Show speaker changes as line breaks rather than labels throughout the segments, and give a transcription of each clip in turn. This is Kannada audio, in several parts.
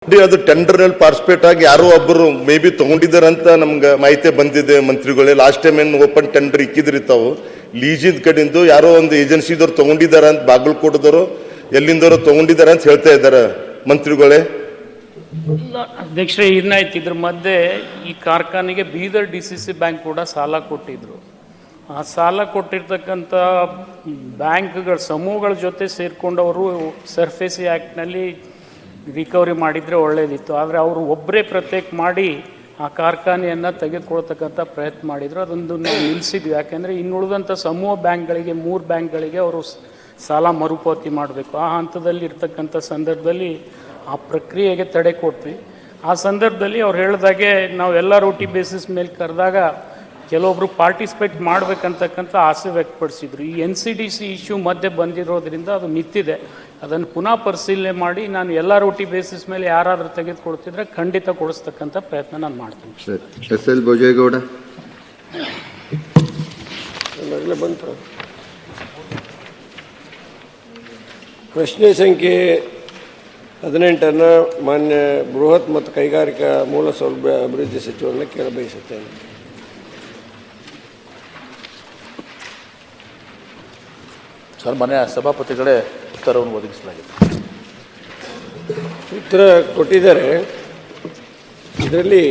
ಅದು ಟೆಂಡರ್ ನಲ್ಲಿ ಪಾರ್ಟಿಸಿಪೇಟ್ ಆಗಿ ಯಾರೋ ಒಬ್ಬರು ಮೇ ಬಿ ತಗೊಂಡಿದ್ದಾರಂತ ನಮ್ಗೆ ಮಾಹಿತಿ ಬಂದಿದೆ ಮಂತ್ರಿಗಳೇ. ಲಾಸ್ಟ್ ಟೈಮ್ ಏನು ಓಪನ್ ಟೆಂಡರ್ ಇಕ್ಕಿದ್ರಿ ತಾವು ಲೀಜಿದ್ ಕಡೆಯಿಂದ ಯಾರೋ ಒಂದು ಏಜೆನ್ಸಿದವ್ರು ತಗೊಂಡಿದ್ದಾರ ಅಂತ, ಬಾಗಲಕೋಟದವರು ಎಲ್ಲಿಂದವರು ತಗೊಂಡಿದ್ದಾರೆ ಅಂತ ಹೇಳ್ತಾ ಇದ್ದಾರೆ ಮಂತ್ರಿಗಳೇ.
ಅಧ್ಯಕ್ಷರೇ, ಏನಾಯ್ತು ಇದ್ರ ಮಧ್ಯೆ ಈ ಕಾರ್ಖಾನೆಗೆ ಬೀದರ್ DCC ಬ್ಯಾಂಕ್ ಕೂಡ ಸಾಲ ಕೊಟ್ಟಿದ್ರು. ಆ ಸಾಲ ಕೊಟ್ಟಿರ್ತಕ್ಕಂಥ ಬ್ಯಾಂಕ್ಗಳ ಸಮೂಹಗಳ ಜೊತೆ ಸೇರಿಕೊಂಡು ಅವರು ಸರ್ಫೇಸಿ ಆ್ಯಕ್ಟ್ನಲ್ಲಿ ರಿಕವರಿ ಮಾಡಿದರೆ ಒಳ್ಳೆಯದಿತ್ತು. ಆದರೆ ಅವರು ಒಬ್ಬರೇ ಪ್ರತ್ಯೇಕ ಮಾಡಿ ಆ ಕಾರ್ಖಾನೆಯನ್ನು ತೆಗೆದುಕೊಳ್ತಕ್ಕಂಥ ಪ್ರಯತ್ನ ಮಾಡಿದರು. ಅದೊಂದು ನಾವು ನಿಲ್ಲಿಸಿದ್ವಿ. ಯಾಕೆಂದರೆ ಇನ್ನುಳಿದಂಥ ಸಮೂಹ ಬ್ಯಾಂಕ್ಗಳಿಗೆ 3 ಬ್ಯಾಂಕ್ಗಳಿಗೆ ಅವರು ಸಾಲ ಮರುಪಾವತಿ ಮಾಡಬೇಕು. ಆ ಹಂತದಲ್ಲಿ ಇರ್ತಕ್ಕಂಥ ಸಂದರ್ಭದಲ್ಲಿ ಆ ಪ್ರಕ್ರಿಯೆಗೆ ತಡೆ ಕೊಟ್ವಿ. ಆ ಸಂದರ್ಭದಲ್ಲಿ ಅವ್ರು ಹೇಳಿದಾಗೆ ನಾವು ಎಲ್ಲ ರೋಟಿ ಬೇಸಿಸ್ ಮೇಲೆ ಕರೆದಾಗ ಕೆಲವೊಬ್ಬರು ಪಾರ್ಟಿಸಿಪೇಟ್ ಮಾಡಬೇಕಂತಕ್ಕಂಥ ಆಸೆ ವ್ಯಕ್ತಪಡಿಸಿದ್ರು. ಈ NCDC ಇಶ್ಯೂ ಮಧ್ಯೆ ಬಂದಿರೋದ್ರಿಂದ ಅದು ನಿಂತಿದೆ. ಅದನ್ನು ಪುನಃ ಪರಿಶೀಲನೆ ಮಾಡಿ ನಾನು ಎಲ್ಲ ರೋಟಿ ಬೇಸಿಸ್ ಮೇಲೆ ಯಾರಾದರೂ ತೆಗೆದುಕೊಡ್ತಿದ್ರೆ ಖಂಡಿತ ಕೊಡಿಸ್ತಕ್ಕಂಥ ಪ್ರಯತ್ನ ನಾನು ಮಾಡ್ತೀನಿ.
SL ಭೋಜೇಗೌಡ
ಬಂತು. ಪ್ರಶ್ನೆ ಸಂಖ್ಯೆ 18 ಮಾನ್ಯ ಬೃಹತ್ ಮತ್ತು ಕೈಗಾರಿಕಾ ಮೂಲಸೌಲಭ್ಯ ಅಭಿವೃದ್ಧಿ ಸಚಿವರನ್ನು ಕೇಳಬಯಸುತ್ತೇನೆ.
ಸರ್, ಮಾನ್ಯ ಸಭಾಪತಿಗಳೇ, ಉತ್ತರವನ್ನು ಒದಗಿಸಲಾಗಿದೆ.
ಉತ್ತರ ಕೊಟ್ಟಿದ್ದಾರೆ. ಇದರಲ್ಲಿ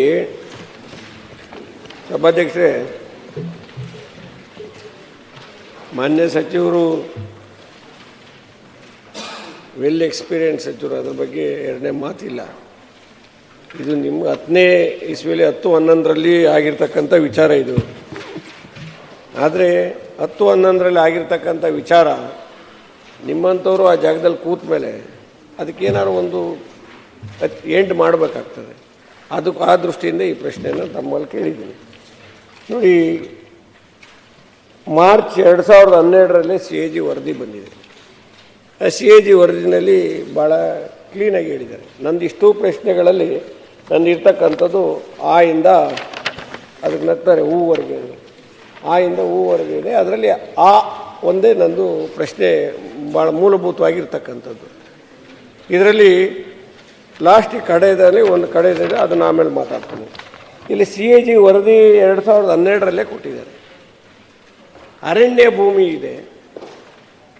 ಸಭಾಧ್ಯಕ್ಷರೇ, ಮಾನ್ಯ ಸಚಿವರು ವೆಲ್ ಎಕ್ಸ್ಪೀರಿಯನ್ಸ್ ಸಚಿವರು, ಅದ್ರ ಬಗ್ಗೆ ಎರಡನೇ ಮಾತಿಲ್ಲ. ಇದು ನಿಮ್ಮ 10ನೇ ಇಸ್ವಿಯಲ್ಲಿ 10-11ರಲ್ಲಿ ಆಗಿರ್ತಕ್ಕಂಥ ವಿಚಾರ ಇದು. ಆದರೆ 10-11ರಲ್ಲಿ ಆಗಿರ್ತಕ್ಕಂಥ ವಿಚಾರ ನಿಮ್ಮಂಥವರು ಆ ಜಾಗದಲ್ಲಿ ಕೂತ ಮೇಲೆ ಅದಕ್ಕೇನಾದ್ರು ಒಂದು ಎಂಡ್ ಮಾಡಬೇಕಾಗ್ತದೆ. ಅದಕ್ಕೆ ಆ ದೃಷ್ಟಿಯಿಂದ ಈ ಪ್ರಶ್ನೆಯನ್ನು ತಮ್ಮಲ್ಲಿ ಕೇಳಿದ್ದೀನಿ. ನೋಡಿ, ಮಾರ್ಚ್ 2012ರಲ್ಲಿ CAG ವರದಿ ಬಂದಿದೆ. ಆ CAG ವರದಿನಲ್ಲಿ ಭಾಳ ಕ್ಲೀನಾಗಿ ಹೇಳಿದ್ದಾರೆ. ನಂದು ಇಷ್ಟೂ ಪ್ರಶ್ನೆಗಳಲ್ಲಿ ನಂದು ಇರ್ತಕ್ಕಂಥದ್ದು ಆ ಇಂದ ಅದಕ್ಕೆ ನಗ್ತಾರೆ ಹೂವರೆಗೆ, ಆ ಇಂದ ಹೂವರೆಗೆ ಇದೆ. ಅದರಲ್ಲಿ ಆ ಒಂದೇ ನಂದು ಪ್ರಶ್ನೆ ಭಾಳ ಮೂಲಭೂತವಾಗಿರ್ತಕ್ಕಂಥದ್ದು. ಇದರಲ್ಲಿ ಲಾಸ್ಟಿಗೆ ಕಡೆಯಲ್ಲಿ ಒಂದು ಕಡೆಯಲ್ಲಿ ಅದನ್ನು ಆಮೇಲೆ ಮಾತಾಡ್ತೀನಿ. ಇಲ್ಲಿ CAG ವರದಿ 2012ರಲ್ಲೇ ಕೊಟ್ಟಿದ್ದಾರೆ. ಅರಣ್ಯ ಭೂಮಿ ಇದೆ.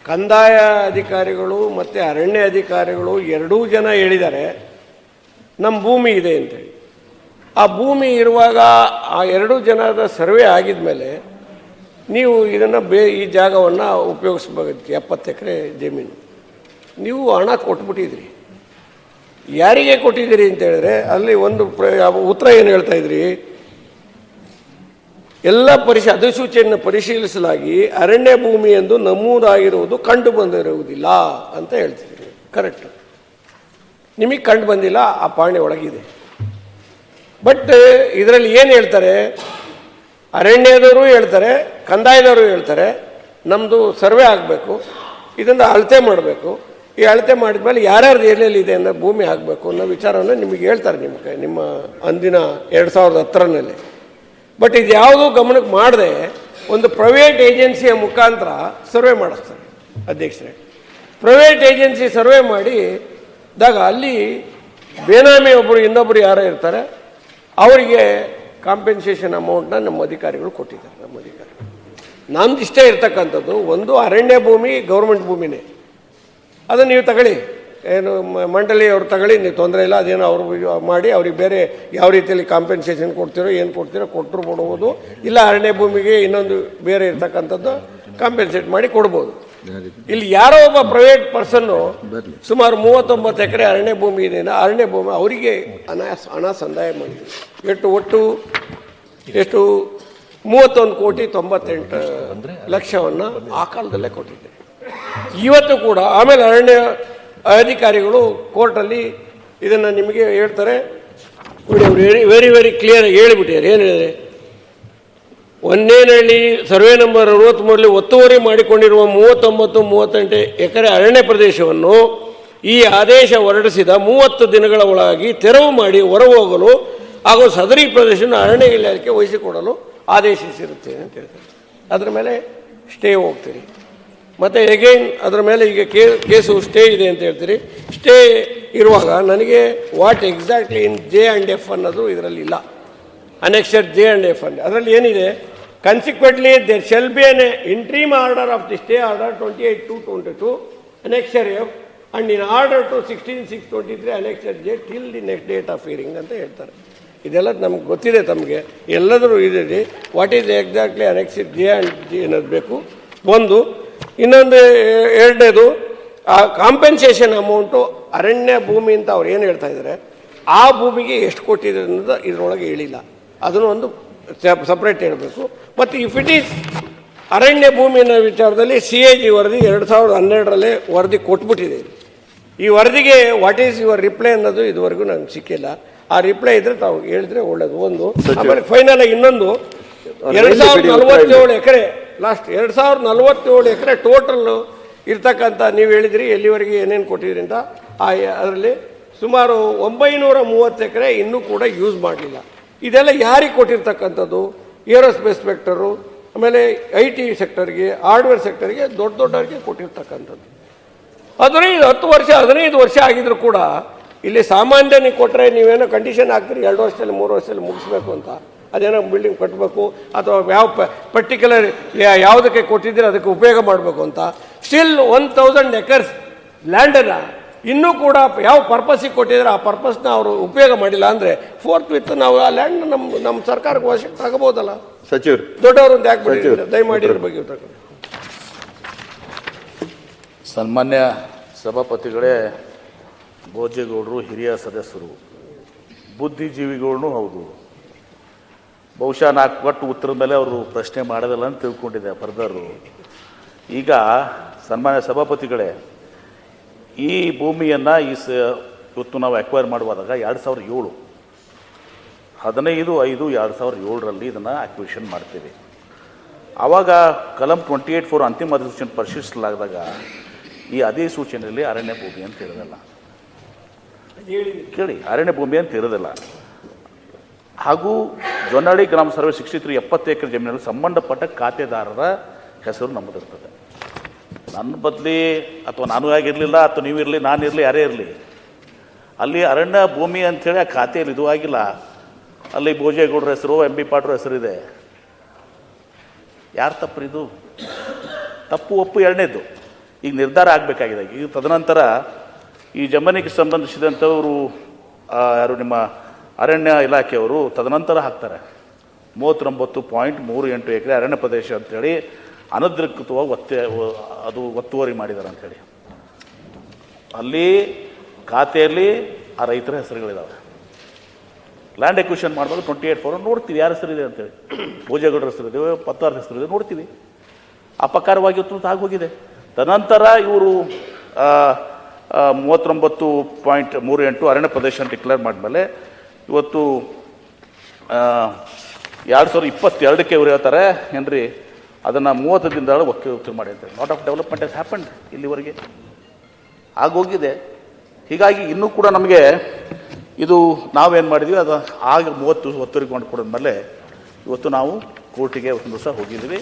ಕಂದಾಯ ಅಧಿಕಾರಿಗಳು ಮತ್ತು ಅರಣ್ಯ ಅಧಿಕಾರಿಗಳು ಎರಡೂ ಜನ ಹೇಳಿದ್ದಾರೆ ನಮ್ಮ ಭೂಮಿ ಇದೆ ಅಂತೇಳಿ. ಆ ಭೂಮಿ ಇರುವಾಗ ಆ ಎರಡೂ ಜನದ ಸರ್ವೆ ಆಗಿದ ಮೇಲೆ ನೀವು ಇದನ್ನು ಈ ಜಾಗವನ್ನು ಉಪಯೋಗಿಸ್ಬೇಕಾಗಿತ್ತು. 70 ಎಕರೆ ಜಮೀನು ನೀವು ಹಣ ಕೊಟ್ಬಿಟ್ಟಿದ್ರಿ. ಯಾರಿಗೆ ಕೊಟ್ಟಿದ್ದೀರಿ ಅಂತ ಹೇಳಿದ್ರೆ ಅಲ್ಲಿ ಒಂದು ಉತ್ತರ ಏನು ಹೇಳ್ತಾ ಇದ್ರಿ, ಎಲ್ಲ ಅಧಿಸೂಚನೆಯನ್ನು ಪರಿಶೀಲಿಸಲಾಗಿ ಅರಣ್ಯ ಭೂಮಿ ಎಂದು ನಮೂದಾಗಿರುವುದು ಕಂಡು ಬಂದಿರುವುದಿಲ್ಲ ಅಂತ ಹೇಳ್ತಿದ್ದೀರಿ. ಕರೆಕ್ಟ್, ನಿಮಗೆ ಕಂಡು ಬಂದಿಲ್ಲ, ಆ ಪಾಣಿ ಒಳಗಿದೆ. ಬಟ್ ಇದರಲ್ಲಿ ಏನು ಹೇಳ್ತಾರೆ, ಅರಣ್ಯದವರು ಹೇಳ್ತಾರೆ, ಕಂದಾಯದವರು ಹೇಳ್ತಾರೆ ನಮ್ಮದು ಸರ್ವೆ ಆಗಬೇಕು, ಇದನ್ನು ಅಳತೆ ಮಾಡಬೇಕು, ಈ ಅಳತೆ ಮಾಡಿದ್ಮೇಲೆ ಯಾರ್ಯಾರ್ದು ಎಲ್ಲೆಲ್ಲಿದೆ ಅನ್ನೋ ಭೂಮಿ ಆಗಬೇಕು ಅನ್ನೋ ವಿಚಾರವನ್ನು ನಿಮಗೆ ಹೇಳ್ತಾರೆ ನಿಮ್ಮ ಅಂದಿನ 2010ರಲ್ಲಿ. ಬಟ್ ಇದು ಯಾವುದೂ ಗಮನಕ್ಕೆ ಮಾಡದೆ ಒಂದು ಪ್ರೈವೇಟ್ ಏಜೆನ್ಸಿಯ ಮುಖಾಂತರ ಸರ್ವೆ ಮಾಡಿಸ್ತಾರೆ ಅಧ್ಯಕ್ಷರೇ. ಪ್ರೈವೇಟ್ ಏಜೆನ್ಸಿ ಸರ್ವೆ ಮಾಡಿದಾಗ ಅಲ್ಲಿ ಬೇನಾಮಿ ಒಬ್ಬರು ಇನ್ನೊಬ್ಬರು ಯಾರೋ ಇರ್ತಾರೆ, ಅವರಿಗೆ ಕಾಂಪೆನ್ಸೇಷನ್ ಅಮೌಂಟ್ನ ನಮ್ಮ ಅಧಿಕಾರಿಗಳು ಕೊಟ್ಟಿದ್ದಾರೆ. ನಮ್ಮ ಅಧಿಕಾರಿಗಳು ನಮ್ದು ಇಷ್ಟೇ ಇರ್ತಕ್ಕಂಥದ್ದು, ಒಂದು ಅರಣ್ಯ ಭೂಮಿ ಗೌರ್ಮೆಂಟ್ ಭೂಮಿನೇ, ಅದನ್ನು ನೀವು ತಗೊಳ್ಳಿ, ಏನು ಮಂಡಳಿಯವ್ರು ತಗೊಳ್ಳಿ, ನೀವು ತೊಂದರೆ ಇಲ್ಲ, ಅದೇನೋ ಅವರು ಮಾಡಿ ಅವ್ರಿಗೆ ಬೇರೆ ಯಾವ ರೀತಿಯಲ್ಲಿ ಕಾಂಪೆನ್ಸೇಷನ್ ಕೊಡ್ತೀರೋ ಏನು ಕೊಡ್ತೀರೋ ಕೊಟ್ಟರು ಕೊಡ್ಬೋದು, ಇಲ್ಲ ಅರಣ್ಯ ಭೂಮಿಗೆ ಇನ್ನೊಂದು ಬೇರೆ ಇರ್ತಕ್ಕಂಥದ್ದು ಕಾಂಪೆನ್ಸೇಟ್ ಮಾಡಿ ಕೊಡ್ಬೋದು. ಇಲ್ಲಿ ಯಾರೋ ಒಬ್ಬ ಪ್ರೈವೇಟ್ ಪರ್ಸನ್ನು ಸುಮಾರು 39 ಎಕರೆ ಅರಣ್ಯ ಭೂಮಿ ಇದೆ, ಅರಣ್ಯ ಭೂಮಿ ಅವರಿಗೆ ಹಣ ಸಂದಾಯ ಮಾಡಿದ್ರು. ಒಟ್ಟು 31,98,00,000 ಆ ಕಾಲದಲ್ಲೇ ಕೊಟ್ಟಿದ್ದಾರೆ. ಇವತ್ತು ಕೂಡ ಆಮೇಲೆ ಅರಣ್ಯ ಅಧಿಕಾರಿಗಳು ಕೋರ್ಟಲ್ಲಿ ಇದನ್ನು ನಿಮಗೆ ಹೇಳ್ತಾರೆ. ವೆರಿ ವೆರಿ ಕ್ಲಿಯರ್ ಹೇಳಿಬಿಟ್ಟಿದ್ದಾರೆ. ಏನು ಹೇಳಿದರೆ, ಒಂದೇನಹಳ್ಳಿ ಸರ್ವೆ ನಂಬರ್ 63ರಲ್ಲಿ ಒತ್ತುವರಿ ಮಾಡಿಕೊಂಡಿರುವ 39-38 ಎಕರೆ ಅರಣ್ಯ ಪ್ರದೇಶವನ್ನು ಈ ಆದೇಶ ಹೊರಡಿಸಿದ 30 ದಿನಗಳ ಒಳಗಾಗಿ ತೆರವು ಮಾಡಿ ಹೊರಹೋಗಲು ಹಾಗೂ ಸದರಿ ಪ್ರದೇಶವನ್ನು ಅರಣ್ಯ ಇಲಾಖೆ ವಹಿಸಿಕೊಡಲು ಆದೇಶಿಸಿರುತ್ತೇನೆ ಅಂತ ಹೇಳ್ತಾರೆ. ಅದರ ಮೇಲೆ ಸ್ಟೇ ಹೋಗ್ತೀರಿ. ಮತ್ತು ಎಗೈನ್ ಅದರ ಮೇಲೆ ಈಗ ಕೇಸು ಸ್ಟೇ ಇದೆ ಅಂತ ಹೇಳ್ತೀರಿ. ಸ್ಟೇ ಇರುವಾಗ ನನಗೆ what exactly in J and F ಅನ್ನೋದು ಇದರಲ್ಲಿ ಇಲ್ಲ. ಅನೆಕ್ಷರ್ ಜೆ ಆ್ಯಂಡ್ ಎಫ್ ಅನ್ನಿ ಅದರಲ್ಲಿ ಏನಿದೆ, consequently there shall be an interim order of the stay order 28/2/22 annexure F and in order to 16/6/23 annexure J till the next date of hearing ಅಂತ ಹೇಳ್ತಾರೆ. ಇದೆಲ್ಲ ನಮ್ಗೆ ಗೊತ್ತಿದೆ, ತಮಗೆ ಎಲ್ಲದರೂ ಇದೆ. What is exactly annexure J and G ಅನ್ನೋದು ಬೇಕು ಒಂದು. ಇನ್ನೊಂದು ಎರಡನೇದು, ಆ ಕಾಂಪೆನ್ಸೇಷನ್ ಅಮೌಂಟು ಅರಣ್ಯ ಭೂಮಿ ಅಂತ ಅವ್ರು ಏನು ಹೇಳ್ತಾ ಇದ್ದಾರೆ, ಆ ಭೂಮಿಗೆ ಎಷ್ಟು ಕೊಟ್ಟಿದೆ ಅನ್ನೋದು ಇದರೊಳಗೆ ಹೇಳಿಲ್ಲ. ಅದನ್ನು ಒಂದು ಸಪ್ರೇಟ್ ಹೇಳಬೇಕು. ಮತ್ತು ಇಫ್ ಇಟ್ ಈಸ್ ಅರಣ್ಯ ಭೂಮಿನ ವಿಚಾರದಲ್ಲಿ CAG ವರದಿ 2012ರಲ್ಲೇ ವರದಿ ಕೊಟ್ಬಿಟ್ಟಿದೆ. ಈ ವರದಿಗೆ ವಾಟ್ ಈಸ್ ಯುವರ್ ರಿಪ್ಲೈ ಅನ್ನೋದು ಇದುವರೆಗೂ ನಂಗೆ ಸಿಕ್ಕಿಲ್ಲ. ಆ ರಿಪ್ಲೈ ಇದ್ರೆ ತಾವು ಹೇಳಿದ್ರೆ ಒಳ್ಳೇದು ಒಂದು. ಆಮೇಲೆ ಫೈನಲ್ ಆಗಿ ಇನ್ನೊಂದು, 2047 ಎಕರೆ ಲಾಸ್ಟ್ 2047 ಎಕರೆ ಟೋಟಲ್ ಇರ್ತಕ್ಕಂಥ, ನೀವು ಹೇಳಿದ್ರಿ ಎಲ್ಲಿವರೆಗೆ ಏನೇನು ಕೊಟ್ಟಿದ್ರಿ ಅಂತ. ಅದರಲ್ಲಿ ಸುಮಾರು 930 ಎಕರೆ ಇನ್ನೂ ಕೂಡ ಯೂಸ್ ಮಾಡಲಿಲ್ಲ. ಇದೆಲ್ಲ ಯಾರಿಗೆ ಕೊಟ್ಟಿರ್ತಕ್ಕಂಥದ್ದು? ಏರೋಸ್ಪೇಸ್ ಸೆಕ್ಟರು, ಆಮೇಲೆ IT ಸೆಕ್ಟರ್ಗೆ, ಹಾರ್ಡ್ವೇರ್ ಸೆಕ್ಟರ್ಗೆ, ದೊಡ್ಡವರಿಗೆ ಕೊಟ್ಟಿರ್ತಕ್ಕಂಥದ್ದು. 10 ವರ್ಷ 15 ವರ್ಷ ಆಗಿದ್ರು ಕೂಡ ಇಲ್ಲಿ ಸಾಮಾನ್ಯ ನೀವು ಕೊಟ್ಟರೆ ನೀವೇನೋ ಕಂಡೀಷನ್ ಹಾಕ್ತೀರಿ 2 ವರ್ಷದಲ್ಲಿ 3 ವರ್ಷದಲ್ಲಿ ಮುಗಿಸ್ಬೇಕು ಅಂತ. ಅದೇನೋ ಬಿಲ್ಡಿಂಗ್ ಕಟ್ಟಬೇಕು ಅಥವಾ ಯಾವ ಪರ್ಟಿಕ್ಯುಲರ್ ಯಾವುದಕ್ಕೆ ಕೊಟ್ಟಿದ್ದೀರಿ ಅದಕ್ಕೆ ಉಪಯೋಗ ಮಾಡಬೇಕು ಅಂತ. ಸ್ಟಿಲ್ 1000 ಎಕರ್ಸ್ ಲ್ಯಾಂಡನ್ನು ಇನ್ನೂ ಕೂಡ ಯಾವ ಪರ್ಪಸ್ಸಿಗೆ ಕೊಟ್ಟಿದ್ದಾರೆ ಆ ಪರ್ಪಸ್ನ ಅವರು ಉಪಯೋಗ ಮಾಡಿಲ್ಲ ಅಂದರೆ ಫೋರ್ತ್ ವಿತ್ ನಾವು ಆ ಲ್ಯಾಂಡ್ನ ನಮ್ಮ ಸರ್ಕಾರಕ್ಕೆ ವಶಕ್ಕೆ ತಗೋಬೋದಲ್ಲ.
ಸಚಿವರು
ದೊಡ್ಡವರು ಅಂತ ಯಾಕೆ ಬಿಟ್ಟಿದ್ದಾರೆ? ದಯಮಾಡಿ ಇದ್ರ ಬಗ್ಗೆ ತಗೊಂಡು.
ಸನ್ಮಾನ್ಯ ಸಭಾಪತಿಗಳೇ, ಭೋಜೇಗೌಡರು ಹಿರಿಯ ಸದಸ್ಯರು, ಬುದ್ಧಿಜೀವಿಗಳೂ ಹೌದು. ಬಹುಶಃ 4 ಪಟ್ಟು ಉತ್ತರದ ಮೇಲೆ ಅವರು ಪ್ರಶ್ನೆ ಮಾಡೋದಿಲ್ಲ ಅಂತ ತಿಳ್ಕೊಂಡಿದ್ದೆ ಬರ್ದರು. ಈಗ ಸನ್ಮಾನ್ಯ ಸಭಾಪತಿಗಳೇ, ಈ ಭೂಮಿಯನ್ನು ಇವತ್ತು ನಾವು ಅಕ್ವೈರ್ ಮಾಡುವಾಗ 2007 15/5/2007ರಲ್ಲಿ ಇದನ್ನು ಅಕ್ವಿಷನ್ ಮಾಡ್ತೀವಿ. ಆವಾಗ ಕಲಂ 28(4) ಅಂತಿಮ ಅಧಿಸೂಚನೆ ಪರಿಶೀಲಿಸಲಾದಾಗ ಈ ಅಧಿಸೂಚನೆಯಲ್ಲಿ ಅರಣ್ಯ ಭೂಮಿ ಅಂತ ಇರೋದಿಲ್ಲ. ಕೇಳಿ, ಅರಣ್ಯ ಭೂಮಿ ಅಂತ ಇರೋದಿಲ್ಲ. ಹಾಗೂ ಜೊನ್ನಹಳ್ಳಿ ಗ್ರಾಮ ಸರ್ವೆ 63 70 ಎಕರೆ ಜಮೀನಲ್ಲಿ ಸಂಬಂಧಪಟ್ಟ ಖಾತೆದಾರರ ಹೆಸರು ನಮ್ಮದಿರ್ತದೆ. ನನ್ನ ಬದಲಿ ಅಥವಾ ನಾನು ಆಗಿರಲಿಲ್ಲ ಅಥವಾ ನೀವಿರಲಿ ನಾನಿರಲಿ ಯಾರೇ ಇರಲಿ, ಅಲ್ಲಿ ಅರಣ್ಯ ಭೂಮಿ ಅಂಥೇಳಿ ಆ ಖಾತೆಯಲ್ಲಿ ಇದು ಆಗಿಲ್ಲ. ಅಲ್ಲಿ ಭೋಜೇಗೌಡರ ಹೆಸರು, MB ಪಾಟ್ರ ಹೆಸರಿದೆ. ಯಾರು ತಪ್ಪು? ಇದು ತಪ್ಪು ಒಪ್ಪು ಎರಡನೇದು. ಈಗ ನಿರ್ಧಾರ ಆಗಬೇಕಾಗಿದೆ. ಈಗ ತದನಂತರ ಈ ಜಮೀನಿಗೆ ಸಂಬಂಧಿಸಿದಂಥವರು ಯಾರು ನಿಮ್ಮ ಅರಣ್ಯ ಇಲಾಖೆಯವರು ತದನಂತರ ಹಾಕ್ತಾರೆ 39.38 ಎಕರೆ ಅರಣ್ಯ ಪ್ರದೇಶ ಅಂಥೇಳಿ ಅನಧಿಕೃತವಾಗಿ ಒತ್ತುವರಿ ಮಾಡಿದ್ದಾರೆ ಅಂಥೇಳಿ. ಅಲ್ಲಿ ಖಾತೆಯಲ್ಲಿ ಆ ರೈತರ ಹೆಸರುಗಳಿದ್ದಾವೆ. ಲ್ಯಾಂಡ್ ಎಕ್ವಿಷನ್ ಮಾಡುವಾಗ 28(4) ನೋಡ್ತೀವಿ ಯಾರ ಹೆಸರಿದೆ ಅಂತೇಳಿ. ಭೋಜೇಗೌಡರ ಹೆಸರಿದೆ, ಪತ್ತಾರ ಹೆಸರಿದೆ, ನೋಡ್ತೀವಿ. ಅಪಕಾರವಾಗಿ ಆಗೋಗಿದೆ. ತದನಂತರ ಇವರು 39.38 ಅರಣ್ಯ ಪ್ರದೇಶ ಅಂತ ಡಿಕ್ಲೇರ್ ಮಾಡಿದ್ಮೇಲೆ ಇವತ್ತು 2022ಕ್ಕೆ ಇವರು ಹೇಳ್ತಾರೆ ಏನ್ರಿ ಅದನ್ನು 30 ದಿನದೊಳಗೆ ಒಕ್ಕೂರು ಮಾಡಿ ಅಂತ. Lot of development has happened ಇಲ್ಲಿವರೆಗೆ ಆಗೋಗಿದೆ. ಹೀಗಾಗಿ ಇನ್ನೂ ಕೂಡ ನಮಗೆ ಇದು ನಾವೇನು ಮಾಡಿದ್ವಿ ಅದು ಆಗ 30 ಒತ್ತುವರಿಗೆ ಮಾಡಿಕೊಡಿದ್ಮೇಲೆ ಇವತ್ತು ನಾವು ಕೋರ್ಟಿಗೆ ಒಂದು ದಿವಸ ಹೋಗಿದ್ವಿ.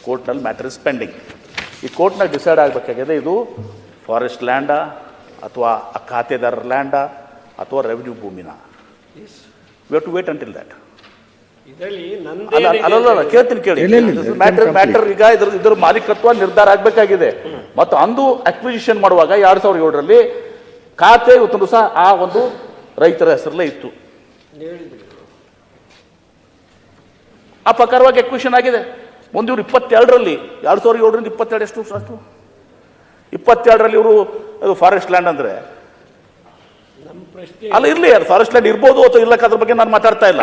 ಕೋರ್ಟ್ನಲ್ಲಿ ಮ್ಯಾಟರ್ ಇಸ್ ಪೆಂಡಿಂಗ್. ಈ ಕೋರ್ಟ್ನಾಗ ಡಿಸೈಡ್ ಆಗಬೇಕಾಗಿದೆ ಇದು ಫಾರೆಸ್ಟ್ ಲ್ಯಾಂಡಾ ಅಥವಾ ಆ ಖಾತೆದಾರರ ಲ್ಯಾಂಡಾ ಅಥವಾ ರೆವಿನ್ಯೂ ಭೂಮಿನ. We have to wait until that. ಅಲ್ಲ ಕೇಳ್ತೀನಿ ಕೇಳಿ. ಮ್ಯಾಟರ್ ಈಗ ಇದ್ರ ಮಾಲೀಕತ್ವ ನಿರ್ಧಾರ ಆಗಬೇಕಾಗಿದೆ. ಮತ್ತು ಅಂದು ಅಕ್ವಿಸಿಷನ್ ಮಾಡುವಾಗ 2007ರಲ್ಲಿ ಖಾತೆ ಇವತ್ತು ದಿವಸ ಆ ಒಂದು ರೈತರ ಹೆಸರಲ್ಲೇ ಇತ್ತು. ಆ ಪ್ರಕಾರವಾಗಿ ಅಕ್ವಿಷನ್ ಆಗಿದೆ. ಮುಂದೆ ಇವರು 22ರಲ್ಲಿ 2007ರಿಂದ 22 ಎಷ್ಟು 22ರಲ್ಲಿ ಇವರು ಅದು ಫಾರೆಸ್ಟ್ ಲ್ಯಾಂಡ್ ಅಂದರೆ ಅಲ್ಲ ಇರಲಿ, ಫಾರೆಸ್ಟ್ ಲ್ಯಾಂಡ್ ಇರ್ಬೋದು ಅಥವಾ ಇಲ್ಲಕ್ಕೆ ಅದ್ರ ಬಗ್ಗೆ ನಾನು ಮಾತಾಡ್ತಾ ಇಲ್ಲ.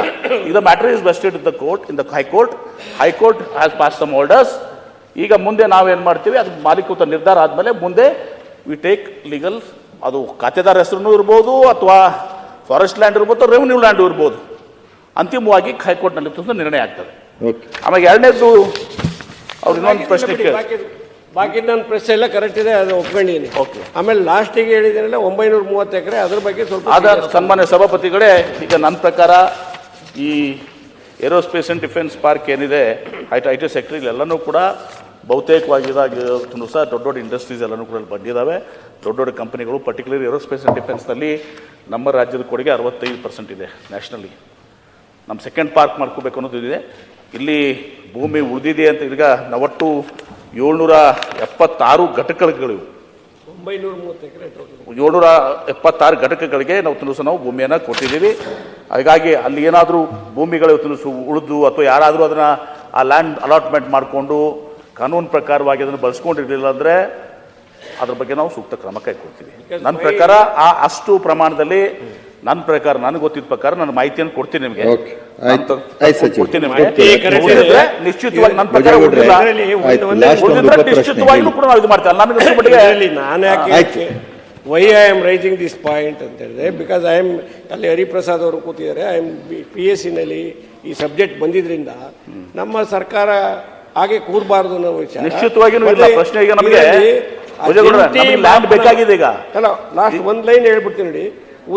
ಇದು matter is vested in the court, in the high court. High court has pass some orders. ಈಗ ಮುಂದೆ ನಾವೇನು ಮಾಡ್ತೀವಿ ಅದು ಮಾಲೀಕತ್ವ ನಿರ್ಧಾರ ಆದಮೇಲೆ ಮುಂದೆ ವಿ ಟೇಕ್ ಲೀಗಲ್. ಅದು ಖಾತೆದಾರ ಹೆಸರು ಇರ್ಬೋದು ಅಥವಾ ಫಾರೆಸ್ಟ್ ಲ್ಯಾಂಡ್ ಇರ್ಬೋದು, ರೆವಿನ್ಯೂ ಲ್ಯಾಂಡ್ ಇರ್ಬೋದು. ಅಂತಿಮವಾಗಿ ಹೈಕೋರ್ಟ್ನಲ್ಲಿ ನಿರ್ಣಯ ಆಗ್ತದೆ. ಆಮೇಲೆ ಎರಡನೇದು ಅವ್ರು ಇನ್ನೊಂದು ಪ್ರಶ್ನೆ
ಬಾಕಿ ನನ್ನ ಪ್ರಶ್ನೆ ಎಲ್ಲ ಕರೆಕ್ಟ್ ಇದೆ, ಅದು ಒಪ್ಕೊಂಡಿದ್ದೀನಿ.
ಓಕೆ.
ಆಮೇಲೆ ಲಾಸ್ಟಿಗೆ ಹೇಳಿದ್ರಲ್ಲ 930 ಎಕರೆ, ಅದ್ರ ಬಗ್ಗೆ ಸ್ವಲ್ಪ
ಸನ್ಮಾನ್ಯ ಸಭಾಪತಿಗಳೇ, ಈಗ ನನ್ನ ಪ್ರಕಾರ ಈ ಏರೋಸ್ಪೇಸ್ ಅಂಡ್ ಡಿಫೆನ್ಸ್ ಪಾರ್ಕ್ ಏನಿದೆ IT ಸೆಕ್ಟರ್, ಇಲ್ಲೆಲ್ಲನೂ ಕೂಡ ಬಹುತೇಕವಾಗಿ ಇದಾಗಿ ಸಹ ದೊಡ್ಡ ದೊಡ್ಡ ಇಂಡಸ್ಟ್ರೀಸ್ ಎಲ್ಲನೂ ಕೂಡ ಇಲ್ಲಿ ಬಂದಿದ್ದಾವೆ. ದೊಡ್ಡ ದೊಡ್ಡ ಕಂಪನಿಗಳು, ಪರ್ಟಿಕ್ಯುಲರ್ ಏರೋಸ್ಪೇಸ್ ಆ್ಯಂಡ್ ಡಿಫೆನ್ಸ್ನಲ್ಲಿ ನಮ್ಮ ರಾಜ್ಯದ ಕೊಡುಗೆ 65% ಇದೆ ನ್ಯಾಷನಲಿ. ನಮ್ಮ ಸೆಕೆಂಡ್ ಪಾರ್ಕ್ ಮಾಡ್ಕೋಬೇಕು ಅನ್ನೋದು ಇದೆ. ಇಲ್ಲಿ ಭೂಮಿ ಉಳಿದಿದೆ ಅಂತ ಈಗ ನಾವೊಟ್ಟು 776 ಘಟಕಗಳಿವು.
930 ಎಕರೆ ಟೋಟಲ್.
776 ಘಟಕಗಳಿಗೆ ನಾವು ನಾವು ಭೂಮಿಯನ್ನು ಕೊಟ್ಟಿದ್ದೀವಿ. ಹಾಗಾಗಿ ಅಲ್ಲಿ ಏನಾದರೂ ಭೂಮಿಗಳು ಉಳಿದು ಅಥವಾ ಯಾರಾದರೂ ಅದನ್ನು ಆ ಲ್ಯಾಂಡ್ ಅಲಾಟ್ಮೆಂಟ್ ಮಾಡಿಕೊಂಡು ಕಾನೂನು ಪ್ರಕಾರವಾಗಿ ಅದನ್ನು ಬಳಸ್ಕೊಂಡಿರಲಿಲ್ಲ ಅಂದರೆ ಅದ್ರ ಬಗ್ಗೆ ನಾವು ಸೂಕ್ತ ಕ್ರಮ ಕೈಗೊಳ್ತೀವಿ. ನನ್ನ ಪ್ರಕಾರ ಅಷ್ಟು ಪ್ರಮಾಣದಲ್ಲಿ ನನ್ನ ಪ್ರಕಾರ ನನಗೆ ಗೊತ್ತಿದ್ದ ಪ್ರಕಾರ ನನ್ನ ಮಾಹಿತಿಯನ್ನು ಕೊಡ್ತೀನಿ ನಿಮಗೆ. ಕೊಡ್ತೀನಿ ನಿಮಗೆ. ನಿಶ್ಚಿತವಾಗಿ ನನ್ನ ಪ್ರಕಾರ ನಿಶ್ಚಿತವಾಗಿಯೂ ಕೂಡ ನಾವು ಇದು ಮಾಡ್ತೇವೆ.
ನಾನು ಯಾಕೆ why I am raising this point ಅಂತ ಹೇಳಿದ್ರೆ, ಬಿಕಾಸ್ ಐ ಆಮ್ ಅಲ್ಲಿ ಹರಿಪ್ರಸಾದ್ ಅವರು ಕೂತಿದ್ದಾರೆ, ಐ ಆಮ್ PSCನಲ್ಲಿ ಈ ಸಬ್ಜೆಕ್ಟ್ ಬಂದಿದ್ರಿಂದ ನಮ್ಮ ಸರ್ಕಾರ ಹಾಗೆ ಕೂಡಬಾರ್ದು ಅನ್ನೋ ವಿಚಾರ.
ನಿಶ್ಚಿತವಾಗಿಯೂ ಇಲ್ಲ ಪ್ರಶ್ನೆ. ಈಗ ನಮಗೆ ಲ್ಯಾಂಡ್ ಬೇಕಾಗಿದೆ. ಈಗ
ಅಲ್ಲ, ಲಾಸ್ಟ್ ಒಂದು ಲೈನ್ ಹೇಳ್ಬಿಡ್ತೀನಿ ನೋಡಿ.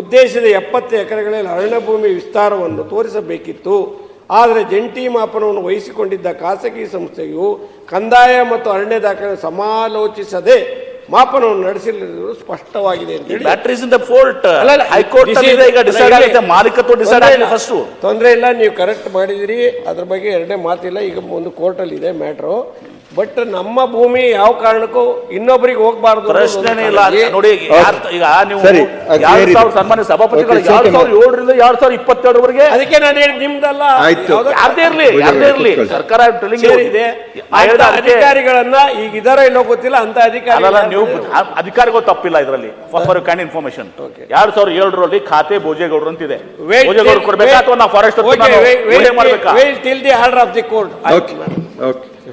ಉದ್ದೇಶದ 70 ಎಕರೆಗಳಲ್ಲಿ ಅರಣ್ಯ ಭೂಮಿ ವಿಸ್ತಾರವನ್ನು ತೋರಿಸಬೇಕಿತ್ತು. ಆದರೆ ಜಂಟಿ ಮಾಪನವನ್ನು ವಹಿಸಿಕೊಂಡಿದ್ದ ಖಾಸಗಿ ಸಂಸ್ಥೆಯು ಕಂದಾಯ ಮತ್ತು ಅರಣ್ಯ ದಾಖಲೆ ಸಮಾಲೋಚಿಸದೆ ಮಾಪನವನ್ನು ನಡೆಸಿರುವುದು ಸ್ಪಷ್ಟವಾಗಿದೆ ಅಂತ ಹೇಳಿ.
That is in the fault. High court ಈಗ ಡಿಸೈಡ್ ಆಗಿದೆ, ಮಾಲೀಕತ್ವ ಡಿಸೈಡ್ ಆಗಿದೆ. ಫಸ್ಟ್
ತೊಂದರೆ ಇಲ್ಲ, ನೀವು ಕರೆಕ್ಟ್ ಮಾಡಿದಿರಿ, ಅದ್ರ ಬಗ್ಗೆ ಎರಡನೇ ಮಾತಿಲ್ಲ. ಈಗ ಒಂದು ಕೋರ್ಟಲ್ಲಿ ಇದೆ ಮ್ಯಾಟ್ರು. ಬಟ್ ನಮ್ಮ ಭೂಮಿ ಯಾವ ಕಾರಣಕ್ಕೂ ಇನ್ನೊಬ್ಬರಿಗೆ ಹೋಗಬಾರ್ದು
ಪ್ರಶ್ನೆನೇ ಇಲ್ಲ. ನೋಡಿ, ಈಗ ನೀವು ಸನ್ಮಾನ್ಯ ಸಭಾಪತಿಗಳು 2007ರಿಂದ 2022ವರೆಗೆ, ಅದಕ್ಕೆ ನಾನು ಹೇಳಿ ನಿಮ್ದಲ್ಲ, ಯಾರದೇ ಇರಲಿ ಸರ್ಕಾರ
ಇದೆ ಅಧಿಕಾರಿಗಳನ್ನ ಈಗ ಇದಾರ ಇಲ್ಲೋ ಗೊತ್ತಿಲ್ಲ ಅಂತ
ನೀವು ಅಧಿಕಾರಿಗಳು ತಪ್ಪಿಲ್ಲ ಇದರಲ್ಲಿ. ಫಾರ್ ಕ್ಯಾನ್ ಇನ್ಫಾರ್ಮೇಶನ್ 2007ರಲ್ಲಿ ಖಾತೆ ಭೋಜೇಗೌಡರು ಅಂತಿದೆ. ಭೋಜೇಗೌಡರು ಕೊಡ್ಬೇಕಾ ಅಥವಾ ನಾವು forest
till the order of the court.